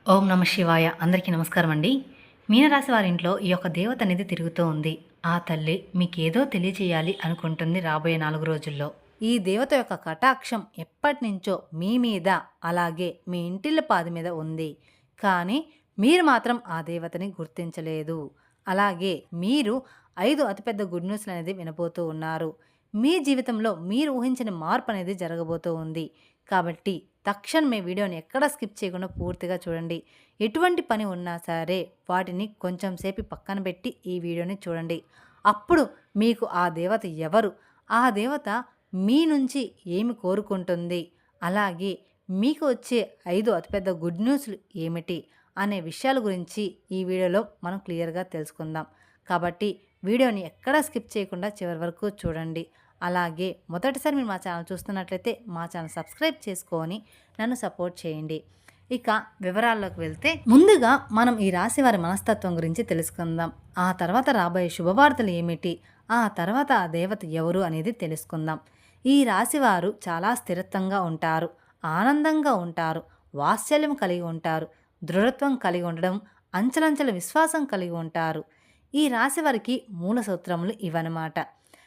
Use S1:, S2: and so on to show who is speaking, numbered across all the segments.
S1: ఓం నమ శివాయ. అందరికీ నమస్కారం అండి. మీనరాశి వారింట్లో ఈ యొక్క దేవత అనేది తిరుగుతూ ఉంది. ఆ తల్లి మీకేదో తెలియచేయాలి అనుకుంటుంది రాబోయే 4 రోజుల్లో. ఈ దేవత యొక్క కటాక్షం ఎప్పటినుంచో మీ మీద, అలాగే మీ ఇంటిల్లపాది మీద ఉంది. కానీ మీరు మాత్రం ఆ దేవతని గుర్తించలేదు. అలాగే మీరు 5 అతిపెద్ద గుడ్ న్యూస్‌లనేది వినబోతూ ఉన్నారు. మీ జీవితంలో మీరు ఊహించని మార్పనేది జరగబోతూ ఉంది. కాబట్టి తక్షణమే వీడియోని ఎక్కడ స్కిప్ చేయకుండా పూర్తిగా చూడండి. ఎటువంటి పని ఉన్నా సరే వాటిని కొంచెం సేపు పక్కన పెట్టి ఈ వీడియోని చూడండి. అప్పుడు మీకు ఆ దేవత ఎవరు? ఆ దేవత మీ నుంచి ఏమి కోరుకుంటుంది? అలాగే మీకు వచ్చే 5 అతిపెద్ద గుడ్ న్యూస్‌లు ఏమిటి? అనే విషయాల గురించి ఈ వీడియోలో మనం క్లియర్‌గా తెలుసుకుందాం. కాబట్టి వీడియోని ఎక్కడా స్కిప్ చేయకుండా చివరి వరకు చూడండి. అలాగే మొదటిసారి మీరు మా ఛానల్ చూస్తున్నట్లయితే మా ఛానల్ సబ్స్క్రైబ్ చేసుకొని నన్ను సపోర్ట్ చేయండి. ఇక వివరాల్లోకి వెళ్తే ముందుగా మనం ఈ రాశి వారి మనస్తత్వం గురించి తెలుసుకుందాం. ఆ తర్వాత రాబోయే శుభవార్తలు ఏమిటి? ఆ తర్వాత ఆ దేవత ఎవరు అనేది తెలుసుకుందాం. ఈ రాశివారు చాలా స్థిరత్వంగా ఉంటారు, ఆనందంగా ఉంటారు, వాత్సల్యం కలిగి ఉంటారు, దృఢత్వం కలిగి ఉండడం, అంచలంచల విశ్వాసం కలిగి ఉంటారు. ఈ రాశి వారికి మూల సూత్రములు ఇవన్నమాట.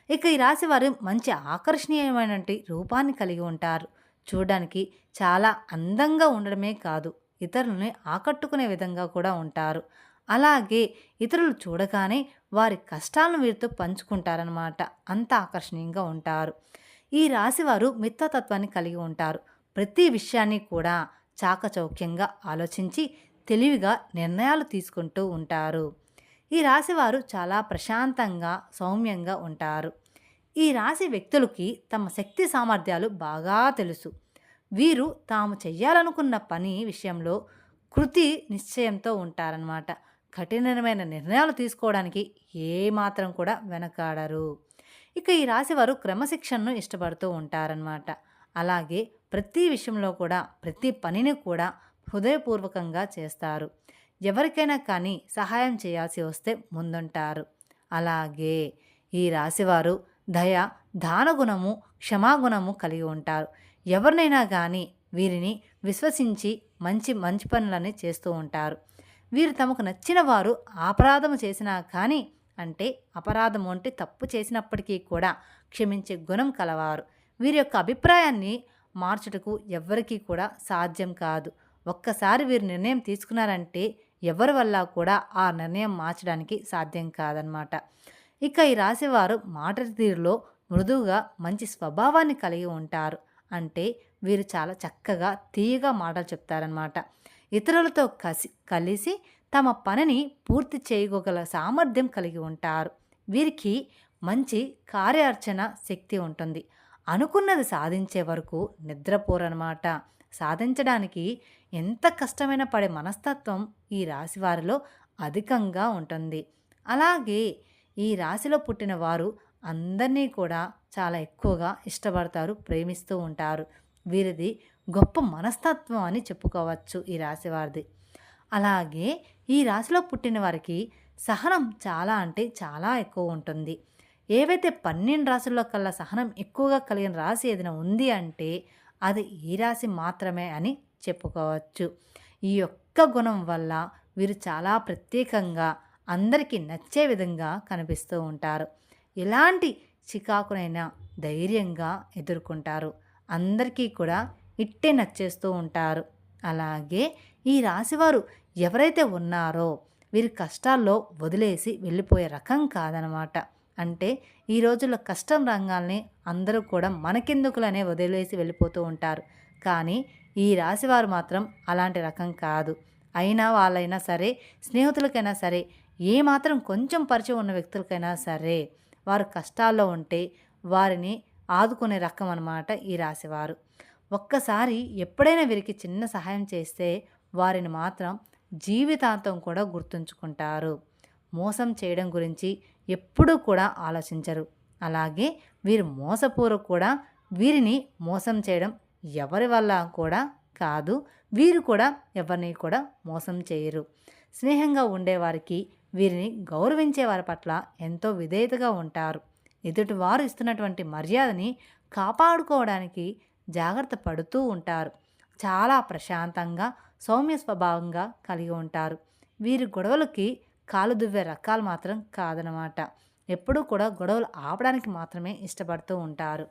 S1: ఇక ఈ రాశి వారు మంచి ఆకర్షణీయమైనటువంటి రూపాన్ని కలిగి ఉంటారు. చూడడానికి చాలా అందంగా ఉండడమే కాదు, ఇతరులని ఆకట్టుకునే విధంగా కూడా ఉంటారు. అలాగే ఇతరులు చూడగానే వారి కష్టాలను వీరితో పంచుకుంటారనమాట. అంత ఆకర్షణీయంగా ఉంటారు. ఈ రాశివారు మిత్రతత్వాన్ని కలిగి ఉంటారు. ప్రతి విషయాన్ని కూడా చాకచౌక్యంగా ఆలోచించి తెలివిగా నిర్ణయాలు తీసుకుంటూ ఉంటారు. ఈ రాశివారు చాలా ప్రశాంతంగా సౌమ్యంగా ఉంటారు. ఈ రాశి వ్యక్తులకి తమ శక్తి సామర్థ్యాలు బాగా తెలుసు. వీరు తాము చెయ్యాలనుకున్న పని విషయంలో కృతి నిశ్చయంతో ఉంటారన్నమాట. కఠినమైన నిర్ణయాలు తీసుకోవడానికి ఏమాత్రం కూడా వెనకాడరు. ఇక ఈ రాశివారు క్రమశిక్షణను ఇష్టపడుతూ ఉంటారన్నమాట. అలాగే ప్రతి విషయంలో కూడా ప్రతి పనిని కూడా హృదయపూర్వకంగా చేస్తారు. ఎవరికైనా కానీ సహాయం చేయాల్సి వస్తే ముందుంటారు. అలాగే ఈ రాశివారు దయ, దానగుణము, క్షమాగుణము కలిగి ఉంటారు. ఎవరినైనా కానీ వీరిని విశ్వసించి మంచి మంచి పనులని చేస్తూ ఉంటారు. వీరు తమకు నచ్చిన వారు అపరాధము చేసినా కానీ, అంటే అపరాధము అంటే తప్పు చేసినప్పటికీ కూడా క్షమించే గుణం కలవారు. వీరి యొక్క అభిప్రాయాన్ని మార్చుటకు ఎవ్వరికీ కూడా సాధ్యం కాదు. ఒక్కసారి వీరు నిర్ణయం తీసుకున్నారంటే ఎవరి వల్ల కూడా ఆ నిర్ణయం మార్చడానికి సాధ్యం కాదనమాట. ఇక ఈ రాశివారు మాట తీరులో మృదువుగా మంచి స్వభావాన్ని కలిగి ఉంటారు. అంటే వీరు చాలా చక్కగా తీయగా మాటలు చెప్తారనమాట. ఇతరులతో కలిసి తమ పనిని పూర్తి చేయగల సామర్థ్యం కలిగి ఉంటారు. వీరికి మంచి కార్యార్చన శక్తి ఉంటుంది. అనుకున్నది సాధించే వరకు నిద్రపోరనమాట. సాధించడానికి ఎంత కష్టమైన పడే మనస్తత్వం ఈ రాశి వారిలో అధికంగా ఉంటుంది. అలాగే ఈ రాశిలో పుట్టిన వారు అందరినీ కూడా చాలా ఎక్కువగా ఇష్టపడతారు, ప్రేమిస్తూ ఉంటారు. వీరిది గొప్ప మనస్తత్వం అని చెప్పుకోవచ్చు ఈ రాశి వారిది. అలాగే ఈ రాశిలో పుట్టిన వారికి సహనం చాలా అంటే చాలా ఎక్కువ ఉంటుంది. ఏవైతే 12 రాశుల్లో కల్లా సహనం ఎక్కువగా కలిగిన రాశి ఏదైనా ఉంది అంటే అది ఈ రాశి మాత్రమే అని చెప్పుకోవచ్చు. ఈ యొక్క గుణం వల్ల వీరు చాలా ప్రత్యేకంగా అందరికీ నచ్చే విధంగా కనిపిస్తూ ఉంటారు. ఎలాంటి చికాకునైనా ధైర్యంగా ఎదుర్కొంటారు. అందరికీ కూడా ఇట్టే నచ్చేస్తూ ఉంటారు. అలాగే ఈ రాశివారు ఎవరైతే ఉన్నారో వీరి కష్టాల్లో వదిలేసి వెళ్ళిపోయే రకం కాదనమాట. అంటే ఈ రోజుల్లో కష్టం రంగాల్ని అందరూ కూడా మనకెందుకులనే వదిలేసి వెళ్ళిపోతూ ఉంటారు. కానీ ఈ రాశివారు మాత్రం అలాంటి రకం కాదు. అయినా వాళ్ళైనా సరే, స్నేహితులకైనా సరే, ఏమాత్రం కొంచెం పరిచయం ఉన్న వ్యక్తులకైనా సరే వారు కష్టాల్లో ఉంటే వారిని ఆదుకునే రకం అన్నమాట ఈ రాశివారు. ఒక్కసారి ఎప్పుడైనా వీరికి చిన్న సహాయం చేస్తే వారిని మాత్రం జీవితాంతం కూడా గుర్తుంచుకుంటారు. మోసం చేయడం గురించి ఎప్పుడూ కూడా ఆలోచించరు. అలాగే వీరు మోసపూర్వక కూడా వీరిని మోసం చేయడం ఎవరి వల్ల కూడా కాదు. వీరు కూడా ఎవరిని కూడా మోసం చేయరు. స్నేహంగా ఉండేవారికి, వీరిని గౌరవించే వారి పట్ల ఎంతో విధేయతగా ఉంటారు. ఎదుటివారు ఇస్తున్నటువంటి మర్యాదని కాపాడుకోవడానికి జాగ్రత్త పడుతూ ఉంటారు. చాలా ప్రశాంతంగా సౌమ్య స్వభావంగా కలిగి ఉంటారు. వీరి గొడవలకి కాలు దువ్వే రకాలు మాత్రం కాదనమాట. ఎప్పుడూ కూడా గొడవలు ఆపడానికి మాత్రమే ఇష్టపడుతూ ఉంటారు.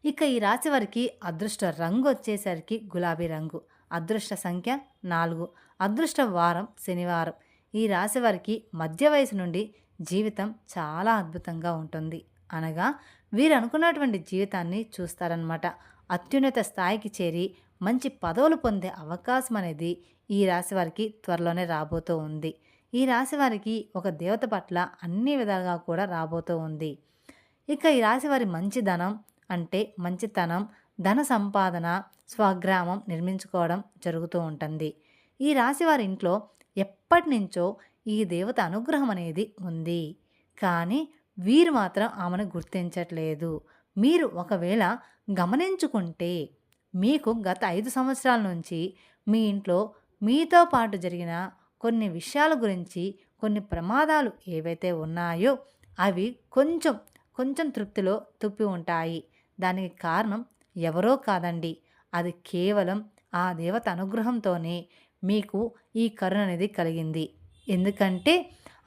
S1: ఇక ఈ రాశి వారికి అదృష్ట రంగు వచ్చేసరికి గులాబీ రంగు. అదృష్ట సంఖ్య 4. అదృష్ట వారం శనివారం. ఈ రాశి వారికి మధ్య వయసు నుండి జీవితం చాలా అద్భుతంగా ఉంటుంది. అనగా వీరు అనుకున్నటువంటి జీవితాన్ని చూస్తారనమాట. అత్యున్నత స్థాయికి చేరి మంచి పదవులు పొందే అవకాశం అనేది ఈ రాశి వారికి త్వరలోనే రాబోతూ ఉంది. ఈ రాశి వారికి ఒక దేవత పట్ల అన్ని విధాలుగా కూడా రాబోతూ ఉంది. ఇక ఈ రాశి వారి మంచిదనం అంటే మంచితనం, ధన సంపాదన, స్వగ్రామం నిర్మించుకోవడం జరుగుతూ ఉంటుంది. ఈ రాశి వారి ఇంట్లో ఎప్పటి నుంచో ఈ దేవత అనుగ్రహం అనేది ఉంది. కానీ వీరు మాత్రం ఆమెను గుర్తించట్లేదు. మీరు ఒకవేళ గమనించుకుంటే మీకు గత 5 సంవత్సరాల నుంచి మీ ఇంట్లో మీతో పాటు జరిగిన కొన్ని విషయాల గురించి, కొన్ని ప్రమాదాలు ఏవైతే ఉన్నాయో అవి కొంచెం కొంచెం తృప్తిలో తుప్పి ఉంటాయి. దానికి కారణం ఎవరో కాదండి. అది కేవలం ఆ దేవత అనుగ్రహంతోనే మీకు ఈ కరుణ అనేది కలిగింది. ఎందుకంటే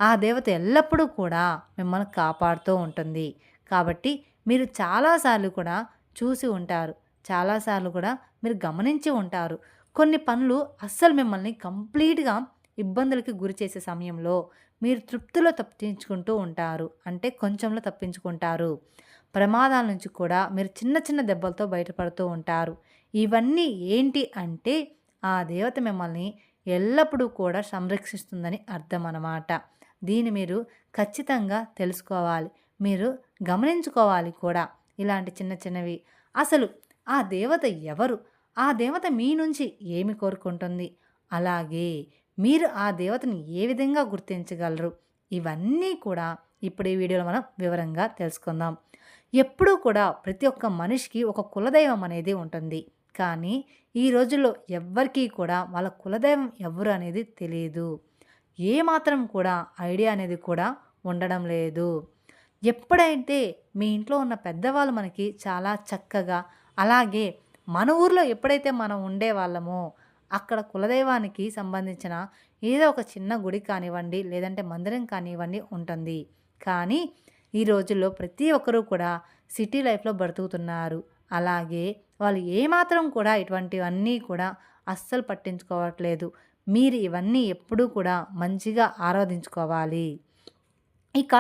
S1: ఆ దేవత ఎల్లప్పుడూ కూడా మిమ్మల్ని కాపాడుతూ ఉంటుంది. కాబట్టి మీరు చాలాసార్లు కూడా చూసి ఉంటారు. చాలాసార్లు కూడా మీరు గమనించి ఉంటారు. కొన్ని పనులు అస్సలు మిమ్మల్ని కంప్లీట్‌గా ఇబ్బందులకి గురి చేసే సమయంలో మీరు తృప్తిలో తప్పించుకుంటూ ఉంటారు. అంటే కొంచెంలో తప్పించుకుంటారు. ప్రమాదాల నుంచి కూడా మీరు చిన్న చిన్న దెబ్బలతో బయటపడుతూ ఉంటారు. ఇవన్నీ ఏంటి అంటే ఆ దేవత మిమ్మల్ని ఎల్లప్పుడూ కూడా సంరక్షిస్తుందని అర్థం అన్నమాట. దీన్ని మీరు ఖచ్చితంగా తెలుసుకోవాలి. మీరు గమనించుకోవాలి కూడా. ఇలాంటి చిన్న చిన్నవి. అసలు ఆ దేవత ఎవరు? ఆ దేవత మీ నుంచి ఏమి కోరుకుంటుంది? అలాగే మీరు ఆ దేవతని ఏ విధంగా గుర్తించగలరు? ఇవన్నీ కూడా ఇప్పుడు ఈ వీడియోలో మనం వివరంగా తెలుసుకుందాం. ఎప్పుడూ కూడా ప్రతి ఒక్క మనిషికి ఒక కులదైవం అనేది ఉంటుంది. కానీ ఈ రోజుల్లో ఎవ్వరికీ కూడా వాళ్ళ కులదైవం ఎవరు అనేది తెలియదు. ఏమాత్రం కూడా ఐడియా అనేది కూడా ఉండడం లేదు. ఎప్పుడైతే మీ ఇంట్లో ఉన్న పెద్దవాళ్ళు మనకి చాలా చక్కగా, అలాగే మన ఊర్లో ఎప్పుడైతే మనం ఉండేవాళ్ళమో అక్కడ కులదైవానికి సంబంధించిన ఏదో ఒక చిన్న గుడి కానివ్వండి, లేదంటే మందిరం కానివ్వండి ఉంటుంది. కానీ ఈ రోజుల్లో ప్రతి ఒక్కరూ కూడా సిటీ లైఫ్‌లో బ్రతుకుతున్నారు. అలాగే వాళ్ళు ఏమాత్రం కూడా ఇటువంటివన్నీ కూడా అస్సలు పట్టించుకోవట్లేదు. మీరు ఇవన్నీ ఎప్పుడూ కూడా మంచిగా ఆరాధించుకోవాలి. ఇక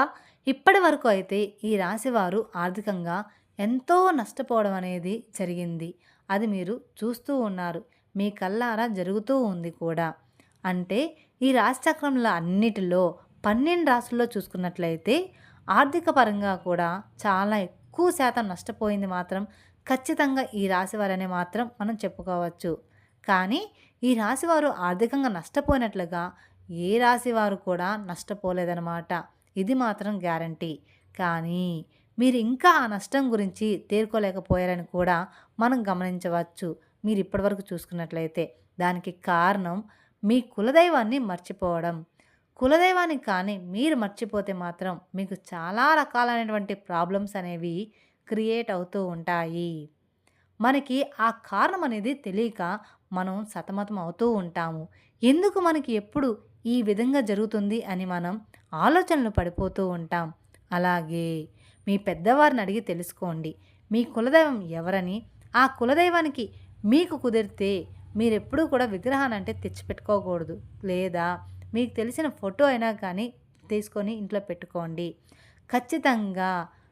S1: ఇప్పటి వరకు అయితే ఈ రాశివారు ఆర్థికంగా ఎంతో నష్టపోవడం అనేది జరిగింది. అది మీరు చూస్తూ ఉన్నారు. మీ కళ్ళారా జరుగుతూ ఉంది కూడా. అంటే ఈ రాశిచక్రంలో అన్నిటిలో 12 రాశుల్లో చూసుకున్నట్లయితే ఆర్థిక పరంగా కూడా చాలా ఎక్కువ శాతం నష్టపోయింది మాత్రం ఖచ్చితంగా ఈ రాశివారనే మాత్రం మనం చెప్పుకోవచ్చు. కానీ ఈ రాశివారు ఆర్థికంగా నష్టపోయినట్లుగా ఏ రాశివారు కూడా నష్టపోలేదన్నమాట. ఇది మాత్రం గ్యారంటీ. కానీ మీరు ఇంకా ఆ నష్టం గురించి తేరుకోలేకపోయారని కూడా మనం గమనించవచ్చు. మీరు ఇప్పటివరకు చూసుకున్నట్లయితే దానికి కారణం మీ కులదైవాన్ని మర్చిపోవడం. కులదైవాన్ని కానీ మీరు మర్చిపోతే మాత్రం మీకు చాలా రకాలైనటువంటి ప్రాబ్లమ్స్ అనేవి క్రియేట్ అవుతూ ఉంటాయి. మనకి ఆ కారణం అనేది తెలియక మనం సతమతం అవుతూ ఉంటాము. ఎందుకు మనకి ఎప్పుడు ఈ విధంగా జరుగుతుంది అని మనం ఆలోచనలు పడిపోతూ ఉంటాం. అలాగే మీ పెద్దవారిని అడిగి తెలుసుకోండి. మీ కులదైవం ఎవరని, ఆ కులదైవానికి మీకు కుదిరితే మీరెప్పుడూ కూడా విగ్రహాన్ని అంటే తెచ్చిపెట్టుకోకూడదు. లేదా మీకు తెలిసిన ఫోటో అయినా కానీ తీసుకొని ఇంట్లో పెట్టుకోండి. ఖచ్చితంగా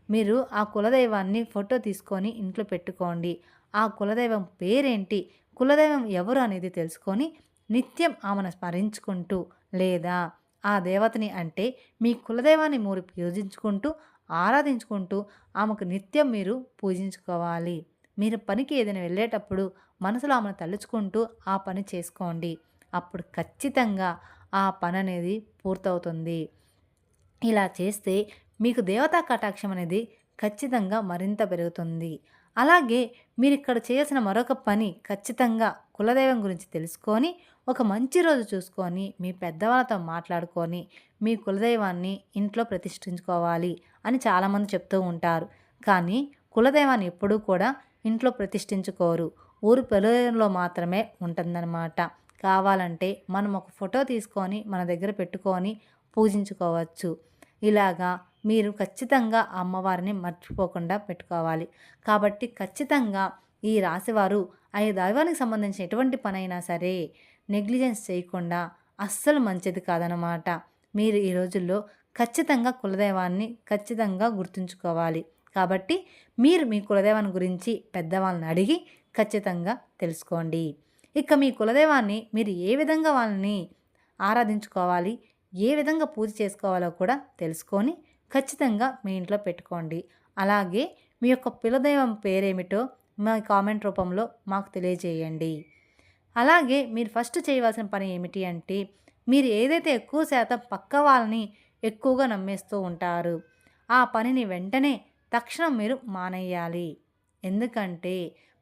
S1: మీరు ఆ కులదైవాన్ని ఫోటో తీసుకొని ఇంట్లో పెట్టుకోండి. ఆ కులదైవం పేరేంటి, కులదైవం ఎవరు అనేది తెలుసుకొని నిత్యం ఆమెను స్మరించుకుంటూ, లేదా ఆ దేవతని అంటే మీ కులదైవాన్ని మీరు పూజించుకుంటూ, ఆరాధించుకుంటూ ఆమెకు నిత్యం మీరు పూజించుకోవాలి. మీరు పనికి ఏదైనా వెళ్ళేటప్పుడు మనసులో ఆమెను తలుచుకుంటూ ఆ పని చేసుకోండి. అప్పుడు ఖచ్చితంగా ఆ పని అనేది పూర్తవుతుంది. ఇలా చేస్తే మీకు దేవతా కటాక్షం అనేది ఖచ్చితంగా మరింత పెరుగుతుంది. అలాగే మీరు ఇక్కడ చేయాల్సిన మరొక పని ఖచ్చితంగా కులదైవం గురించి తెలుసుకొని ఒక మంచి రోజు చూసుకొని మీ పెద్దవాళ్ళతో మాట్లాడుకొని మీ కులదైవాన్ని ఇంట్లో ప్రతిష్ఠించుకోవాలి అని చాలామంది చెప్తూ ఉంటారు. కానీ కులదైవాన్ని ఎప్పుడూ కూడా ఇంట్లో ప్రతిష్ఠించుకోరు. ఊరు పొలంలో మాత్రమే ఉంటుందన్నమాట. కావాలంటే మనం ఒక ఫోటో తీసుకొని మన దగ్గర పెట్టుకొని పూజించుకోవచ్చు. ఇలాగా మీరు ఖచ్చితంగా అమ్మవారిని మర్చిపోకుండా పెట్టుకోవాలి. కాబట్టి ఖచ్చితంగా ఈ రాశివారు ఆ దైవానికి సంబంధించిన ఎటువంటి పనైనా సరే నెగ్లిజెన్స్ చేయకుండా అస్సలు మంచిది కాదనమాట. మీరు ఈ రోజుల్లో ఖచ్చితంగా కులదైవాన్ని ఖచ్చితంగా గుర్తుంచుకోవాలి. కాబట్టి మీరు మీ కులదైవాన్ని గురించి పెద్దవాళ్ళని అడిగి ఖచ్చితంగా తెలుసుకోండి. ఇక మీ కులదైవాన్ని మీరు ఏ విధంగా వాళ్ళని ఆరాధించుకోవాలి, ఏ విధంగా పూజ చేసుకోవాలో కూడా తెలుసుకొని ఖచ్చితంగా మీ ఇంట్లో పెట్టుకోండి. అలాగే మీ యొక్క కులదైవం పేరేమిటో మా కామెంట్ రూపంలో మాకు తెలియజేయండి. అలాగే మీరు ఫస్ట్ చేయవలసిన పని ఏమిటి అంటే, మీరు ఏదైతే ఎక్కువ శాతం పక్క వాళ్ళని ఎక్కువగా నమ్మేస్తూ ఉంటారు, ఆ పనిని వెంటనే తక్షణం మీరు మానేయాలి. ఎందుకంటే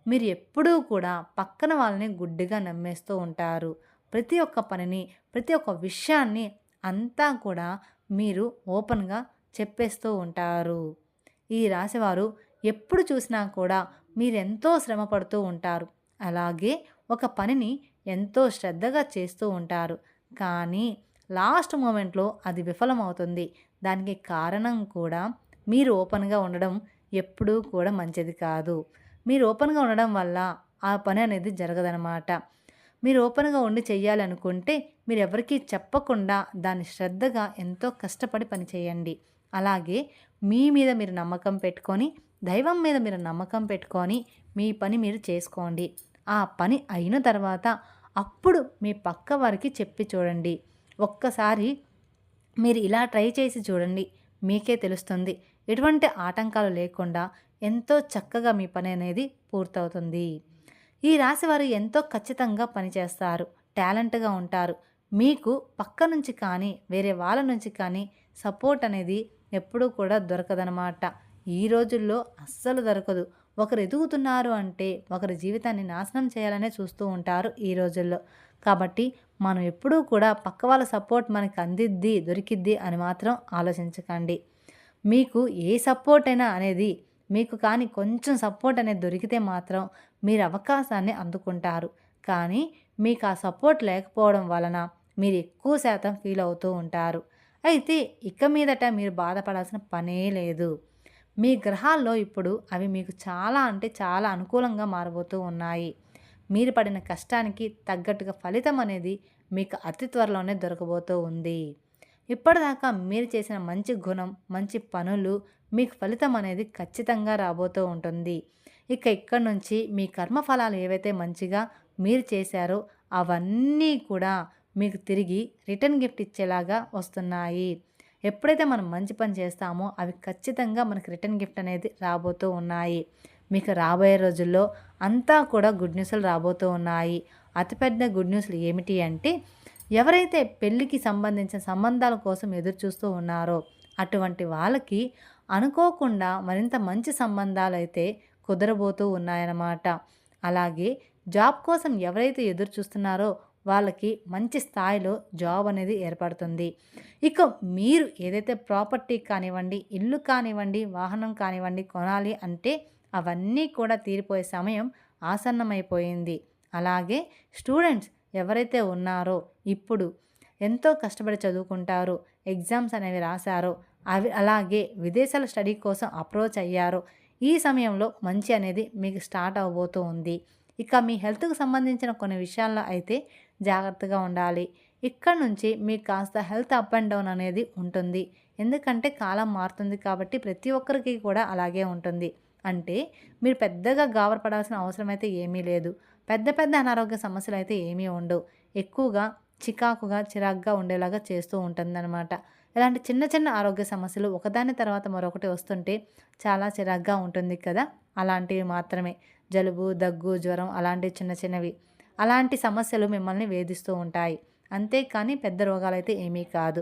S1: మీరు ఎప్పుడూ కూడా పక్కన వాళ్ళని గుడ్డిగా నమ్మేస్తూ ఉంటారు. ప్రతి ఒక్క పనిని, ప్రతి ఒక్క విషయాన్ని అంతా కూడా మీరు ఓపెన్‌గా చెప్పేస్తూ ఉంటారు. ఈ రాశివారు ఎప్పుడు చూసినా కూడా మీరెంతో శ్రమ పడుతూ ఉంటారు. అలాగే ఒక పనిని ఎంతో శ్రద్ధగా చేస్తూ ఉంటారు. కానీ లాస్ట్ మొమెంట్‌లో అది విఫలమవుతుంది. దానికి కారణం కూడా మీరు ఓపెన్‌గా ఉండడం ఎప్పుడూ కూడా మంచిది కాదు. మీరు ఓపెన్‌గా ఉండడం వల్ల ఆ పని అనేది జరగదనమాట. మీరు ఓపెన్‌గా ఉండి చెయ్యాలనుకుంటే మీరెవరికీ చెప్పకుండా దాన్ని శ్రద్ధగా ఎంతో కష్టపడి పని చేయండి. అలాగే మీ మీద మీరు నమ్మకం పెట్టుకొని, దైవం మీద మీరు నమ్మకం పెట్టుకొని మీ పని మీరు చేసుకోండి. ఆ పని అయిన తర్వాత అప్పుడు మీ పక్క వారికి చెప్పి చూడండి. ఒక్కసారి మీరు ఇలా ట్రై చేసి చూడండి. మీకే తెలుస్తుంది. ఎటువంటి ఆటంకాలు లేకుండా ఎంతో చక్కగా మీ పని అనేది పూర్తవుతుంది. ఈ రాశివారు ఎంతో ఖచ్చితంగా పనిచేస్తారు. టాలెంట్‌గా ఉంటారు. మీకు పక్క నుంచి కానీ, వేరే వాళ్ళ నుంచి కానీ సపోర్ట్ అనేది ఎప్పుడూ కూడా దొరకదనమాట. ఈ రోజుల్లో అస్సలు దొరకదు. ఒకరు ఎదుగుతున్నారు అంటే ఒకరి జీవితాన్ని నాశనం చేయాలనే చూస్తూ ఉంటారు ఈ రోజుల్లో. కాబట్టి మనం ఎప్పుడూ కూడా పక్క వాళ్ళ సపోర్ట్ మనకు అందిద్ది, దొరికిద్ది అని మాత్రం ఆలోచించకండి. మీకు ఏ సపోర్ట్ అయినా అనేది మీకు కానీ కొంచెం సపోర్ట్ అనేది దొరికితే మాత్రం మీరు అవకాశాన్ని అందుకుంటారు. కానీ మీకు ఆ సపోర్ట్ లేకపోవడం వలన మీరు ఎక్కువ శాతం ఫీల్ అవుతూ ఉంటారు. అయితే ఇక మీదట మీరు బాధపడాల్సిన పనే లేదు. మీ గ్రహాల్లో ఇప్పుడు అవి మీకు చాలా అంటే చాలా అనుకూలంగా మారబోతూ ఉన్నాయి. మీరు పడిన కష్టానికి తగ్గట్టుగా ఫలితం అనేది మీకు అతి త్వరలోనే దొరకబోతూ ఉంది. ఇప్పటిదాకా మీరు చేసిన మంచి గుణం, మంచి పనులు మీకు ఫలితం అనేది ఖచ్చితంగా రాబోతూ ఉంటుంది. ఇక ఇక్కడి నుంచి మీ కర్మఫలాలు ఏవైతే మంచిగా మీరు చేశారో అవన్నీ కూడా మీకు తిరిగి రిటర్న్ గిఫ్ట్ ఇచ్చేలాగా వస్తున్నాయి. ఎప్పుడైతే మనం మంచి పని చేస్తామో అవి ఖచ్చితంగా మనకి రిటర్న్ గిఫ్ట్ అనేది రాబోతూ ఉన్నాయి. మీకు రాబోయే రోజుల్లో అంతా కూడా గుడ్ న్యూస్‌లు రాబోతూ ఉన్నాయి. అతిపెద్ద గుడ్ న్యూస్‌లు ఏమిటి అంటే, ఎవరైతే పెళ్ళికి సంబంధించిన సంబంధాల కోసం ఎదురు చూస్తూ ఉన్నారో అటువంటి వాళ్ళకి అనుకోకుండా మరింత మంచి సంబంధాలైతే కుదరబోతూ ఉన్నాయన్నమాట. అలాగే జాబ్ కోసం ఎవరైతే ఎదురు చూస్తున్నారో వాళ్ళకి మంచి స్థాయిలో జాబ్ అనేది ఏర్పడుతుంది. ఇక మీరు ఏదైతే ప్రాపర్టీ కానివ్వండి, ఇల్లు కానివ్వండి, వాహనం కానివ్వండి కొనాలి అంటే అవన్నీ కూడా తీరిపోయే సమయం ఆసన్నమైపోయింది. అలాగే స్టూడెంట్స్ ఎవరైతే ఉన్నారో ఇప్పుడు ఎంతో కష్టపడి చదువుకుంటారో, ఎగ్జామ్స్ అనేవి రాశారో, అవి అలాగే విదేశాల స్టడీ కోసం అప్రోచ్ అయ్యారో, ఈ సమయంలో మంచి అనేది మీకు స్టార్ట్ అవ్వబోతూ ఉంది. ఇక మీ హెల్త్‌కి సంబంధించిన కొన్ని విషయాల్లో అయితే జాగ్రత్తగా ఉండాలి. ఇక్కడ నుంచి మీకు కాస్త హెల్త్ అప్ అండ్ డౌన్ అనేది ఉంటుంది. ఎందుకంటే కాలం మారుతుంది కాబట్టి ప్రతి ఒక్కరికి కూడా అలాగే ఉంటుంది. అంటే మీరు పెద్దగా గాబరపడాల్సిన అవసరం అయితే ఏమీ లేదు. పెద్ద పెద్ద అనారోగ్య సమస్యలు అయితే ఏమీ ఉండవు. ఎక్కువగా చికాకుగా, చిరాకుగా ఉండేలాగా చేస్తూ ఉంటుందన్నమాట. ఇలాంటి చిన్న చిన్న ఆరోగ్య సమస్యలు ఒకదాని తర్వాత మరొకటి వస్తుంటే చాలా చిరాకుగా ఉంటుంది కదా! అలాంటివి మాత్రమే. జలుబు, దగ్గు, జ్వరం అలాంటివి చిన్న చిన్నవి. అలాంటి సమస్యలు మిమ్మల్ని వేధిస్తూ ఉంటాయి. అంతేకానీ పెద్ద రోగాలైతే ఏమీ కాదు.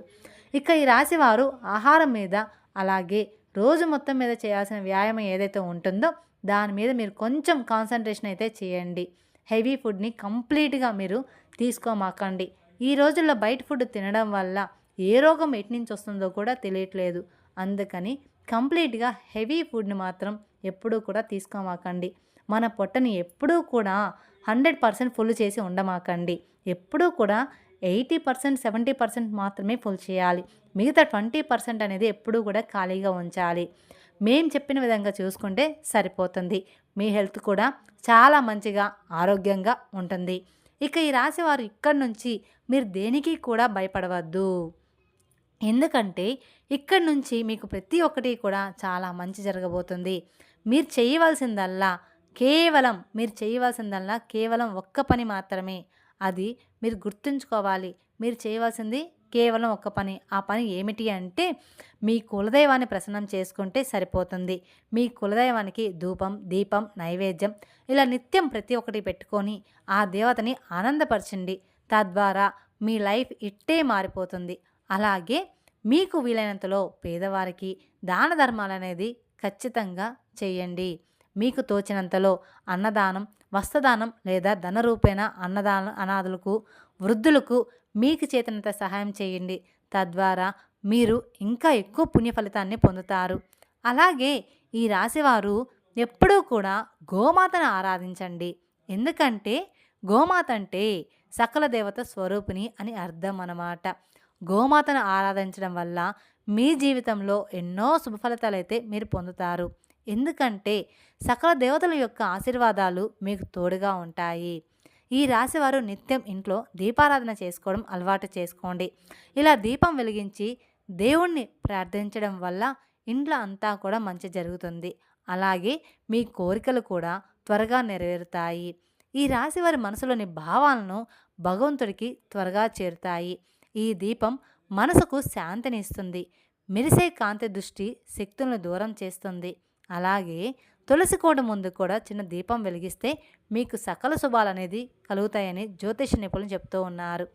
S1: ఇక ఈ రాశివారు ఆహారం మీద, అలాగే రోజు మొత్తం మీద చేయాల్సిన వ్యాయామం ఏదైతే ఉంటుందో దాని మీద మీరు కొంచెం కాన్సంట్రేషన్ అయితే చేయండి. హెవీ ఫుడ్‌ని కంప్లీట్‌గా మీరు తీసుకోమాకండి. ఈ రోజుల్లో బయట ఫుడ్ తినడం వల్ల ఏ రోగం ఎటు నుంచి వస్తుందో కూడా తెలియట్లేదు. అందుకని కంప్లీట్‌గా హెవీ ఫుడ్‌ని మాత్రం ఎప్పుడూ కూడా తీసుకోమాకండి. మన పొట్టని ఎప్పుడూ కూడా 100% ఫుల్ చేసి ఉండమాకండి. ఎప్పుడూ కూడా 80%, 70% మాత్రమే ఫుల్ చేయాలి. మిగతా 20% అనేది ఎప్పుడూ కూడా ఖాళీగా ఉంచాలి. మేం చెప్పిన విధంగా చూసుకుంటే సరిపోతుంది. మీ హెల్త్ కూడా చాలా మంచిగా, ఆరోగ్యంగా ఉంటుంది. ఇక ఈ రాశివారు ఇక్కడి నుంచి మీరు దేనికి కూడా భయపడవద్దు. ఎందుకంటే ఇక్కడి నుంచి మీకు ప్రతి ఒక్కటి కూడా చాలా మంచి జరగబోతుంది. మీరు చేయవలసిందల్లా కేవలం ఒక్క పని మాత్రమే. అది మీరు గుర్తుంచుకోవాలి. మీరు చేయవలసింది కేవలం ఒక్క పని. ఆ పని ఏమిటి అంటే మీ కులదైవాన్ని ప్రసన్నం చేసుకుంటే సరిపోతుంది. మీ కులదైవానికి ధూపం, దీపం, నైవేద్యం ఇలా నిత్యం ప్రతి ఒక్కటి పెట్టుకొని ఆ దేవతని ఆనందపరచండి. తద్వారా మీ లైఫ్ ఇట్టే మారిపోతుంది. అలాగే మీకు వీలైనంతలో పేదవారికి దాన ధర్మాలనేది ఖచ్చితంగా చేయండి. మీకు తోచినంతలో అన్నదానం, వస్త్రదానం లేదా ధన రూపేణ అనాథులకు, వృద్ధులకు మీకు చేతనంత సహాయం చేయండి. తద్వారా మీరు ఇంకా ఎక్కువ పుణ్య ఫలితాన్ని పొందుతారు. అలాగే ఈ రాశివారు ఎప్పుడూ కూడా గోమాతను ఆరాధించండి. ఎందుకంటే గోమాత అంటే సకల దేవత స్వరూపిణి అని అర్థం అన్నమాట. గోమాతను ఆరాధించడం వల్ల మీ జీవితంలో ఎన్నో శుభ ఫలితాలైతే మీరు పొందుతారు. ఎందుకంటే సకల దేవతల యొక్క ఆశీర్వాదాలు మీకు తోడుగా ఉంటాయి. ఈ రాశివారు నిత్యం ఇంట్లో దీపారాధన చేసుకోవడం అలవాటు చేసుకోండి. ఇలా దీపం వెలిగించి దేవుణ్ణి ప్రార్థించడం వల్ల ఇంట్లో అంతా కూడా మంచి జరుగుతుంది. అలాగే మీ కోరికలు కూడా త్వరగా నెరవేరుతాయి. ఈ రాశివారి మనసులోని భావాలను భగవంతుడికి త్వరగా చేరుతాయి. ఈ దీపం మనసుకు శాంతిని ఇస్తుంది. మెరిసే కాంతి దృష్టి శక్తులను దూరం చేస్తుంది. అలాగే తులసి కోట ముందు కూడా చిన్న దీపం వెలిగిస్తే మీకు సకల శుభాలు అనేది కలుగుతాయని జ్యోతిష నిపుణులు చెప్తూ ఉన్నారు.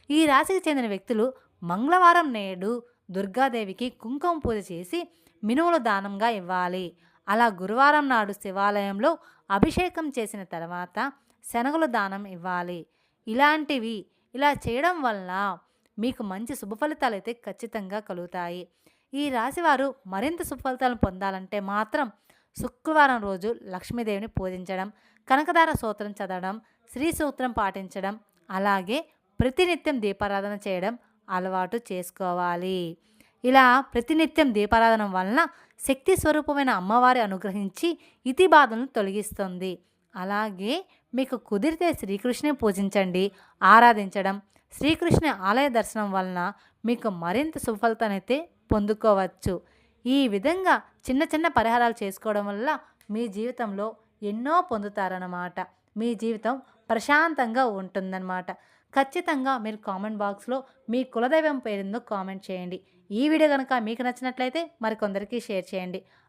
S1: ఈ రాశికి చెందిన వ్యక్తులు మంగళవారం నేడు దుర్గాదేవికి కుంకుమ పూజ చేసి మినుములు దానంగా ఇవ్వాలి. అలా గురువారం నాడు శివాలయంలో అభిషేకం చేసిన తర్వాత శనగలు దానం ఇవ్వాలి. ఇలా చేయడం వల్ల మీకు మంచి శుభ ఫలితాలు అయితే ఖచ్చితంగా కలుగుతాయి. ఈ రాశివారు మరింత శుభ ఫలితాలను పొందాలంటే మాత్రం శుక్రవారం రోజు లక్ష్మీదేవిని పూజించడం, కనకదార స్తోత్రం చదవడం, శ్రీ సూత్రం పాటించడం, అలాగే ప్రతినిత్యం దీపారాధన చేయడం అలవాటు చేసుకోవాలి. ఇలా ప్రతినిత్యం దీపారాధన వలన శక్తి స్వరూపమైన అమ్మవారి అనుగ్రహించి ఇతి బాధలను తొలగిస్తుంది. అలాగే మీకు కుదిరితే శ్రీకృష్ణుని పూజించండి, ఆరాధించడం, శ్రీకృష్ణ ఆలయ దర్శనం వలన మీకు మరింత సుఫలితానైతే పొందుకోవచ్చు. ఈ విధంగా చిన్న చిన్న పరిహారాలు చేసుకోవడం వల్ల మీ జీవితంలో ఎన్నో పొందుతారన్నమాట. మీ జీవితం ప్రశాంతంగా ఉంటుందన్నమాట. ఖచ్చితంగా మీరు కామెంట్ బాక్స్లో మీ కులదైవం పేరుందో కామెంట్ చేయండి. ఈ వీడియో కనుక మీకు నచ్చినట్లయితే మరికొందరికి షేర్ చేయండి.